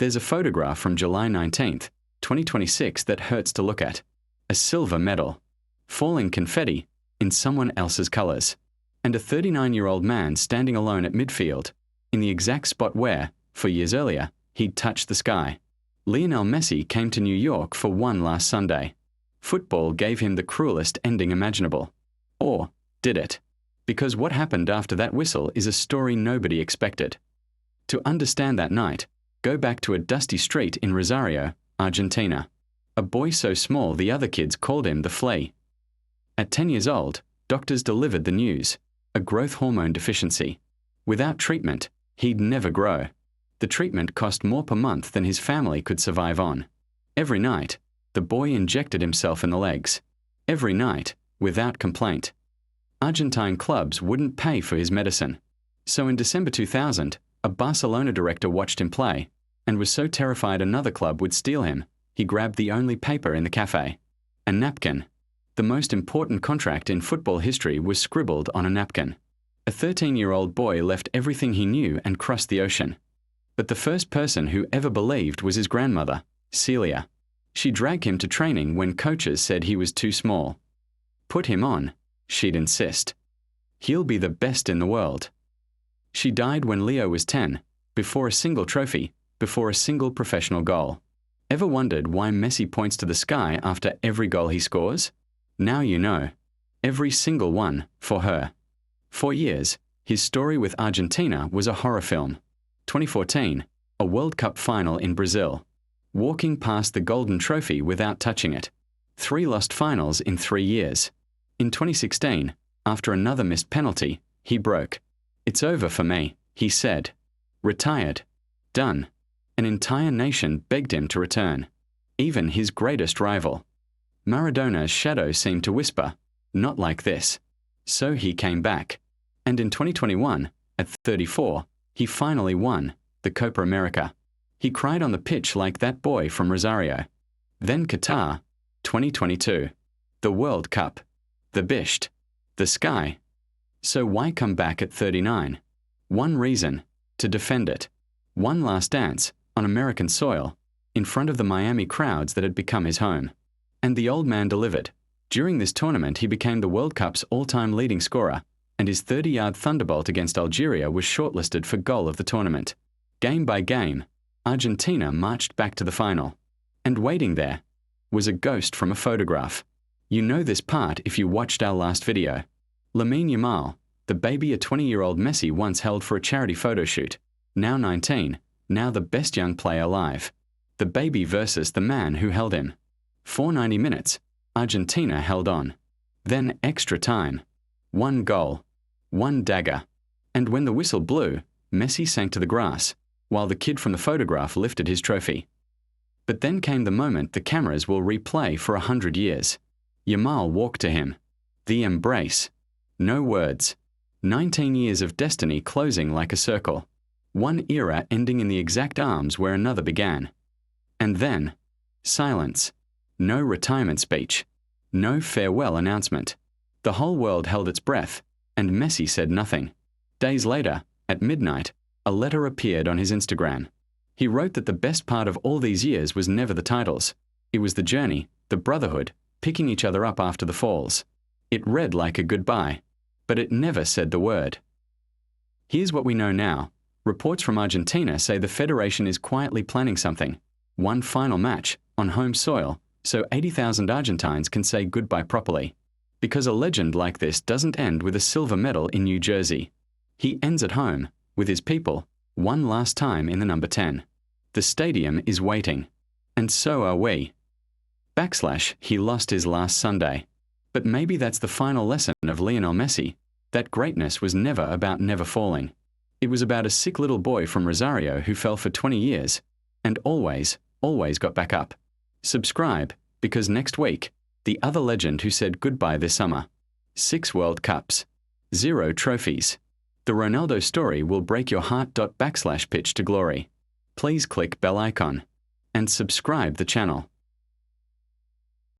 There's a photograph from July 19th, 2026 that hurts to look at. A silver medal. Falling confetti in someone else's colors. And a 39-year-old man standing alone at midfield, in the exact spot where, 4 years earlier, he'd touched the sky. Lionel Messi came to New York for one last Sunday. Football gave him the cruelest ending imaginable. Or did it? Because what happened after that whistle is a story nobody expected. To understand that night, go back to a dusty street in Rosario, Argentina. A boy so small the other kids called him the flea. At 10 years old, doctors delivered the news: a growth hormone deficiency. Without treatment, he'd never grow. The treatment cost more per month than his family could survive on. Every night, the boy injected himself in the legs. Every night, without complaint. Argentine clubs wouldn't pay for his medicine. So in December 2000, a Barcelona director watched him play, and was so terrified another club would steal him, he grabbed the only paper in the cafe. A napkin. The most important contract in football history was scribbled on a napkin. A 13-year-old boy left everything he knew and crossed the ocean. But the first person who ever believed was his grandmother, Celia. She dragged him to training when coaches said he was too small. Put him on, she'd insist. He'll be the best in the world. She died when Leo was 10, before a single trophy, before a single professional goal. Ever wondered why Messi points to the sky after every goal he scores? Now you know. Every single one, for her. For years, his story with Argentina was a horror film. 2014, a World Cup final in Brazil. Walking past the golden trophy without touching it. 3 lost finals in 3 years. In 2016, after another missed penalty, he broke. "It's over for me," he said. Retired. Done. An entire nation begged him to return. Even his greatest rival. Maradona's shadow seemed to whisper, "Not like this." So he came back. And in 2021, at 34, he finally won the Copa America. He cried on the pitch like that boy from Rosario. Then Qatar, 2022. The World Cup. The Bisht. The sky. So why come back at 39? One reason: to defend it. One last dance, on American soil, in front of the Miami crowds that had become his home. And the old man delivered. During this tournament he became the World Cup's all-time leading scorer, and his 30-yard thunderbolt against Algeria was shortlisted for goal of the tournament. Game by game, Argentina marched back to the final. And waiting there was a ghost from a photograph. You know this part if you watched our last video. Lamine Yamal, the baby a 20-year-old Messi once held for a charity photo shoot. Now 19, now the best young player alive. The baby versus the man who held him. For 90 minutes, Argentina held on. Then extra time. 1 goal. 1 dagger. And when the whistle blew, Messi sank to the grass, while the kid from the photograph lifted his trophy. But then came the moment the cameras will replay for 100 years. Yamal walked to him. The embrace. No words. 19 years of destiny closing like a circle. One era ending in the exact arms where another began. And then, silence. No retirement speech. No farewell announcement. The whole world held its breath, and Messi said nothing. Days later, at midnight, a letter appeared on his Instagram. He wrote that the best part of all these years was never the titles. It was the journey, the brotherhood, picking each other up after the falls. It read like a goodbye, but it never said the word. Here's what we know now. Reports from Argentina say the federation is quietly planning something. One final match, on home soil, so 80,000 Argentines can say goodbye properly. Because a legend like this doesn't end with a silver medal in New Jersey. He ends at home, with his people, one last time in the number 10. The stadium is waiting. And so are we. / he lost his last Sunday. But maybe that's the final lesson of Lionel Messi, that greatness was never about never falling. It was about a sick little boy from Rosario who fell for 20 years, and always got back up. Subscribe, because next week, the other legend who said goodbye this summer. 6 World Cups. 0 trophies. The Ronaldo story will break your heart. / pitch to glory. Please click bell icon. And subscribe the channel.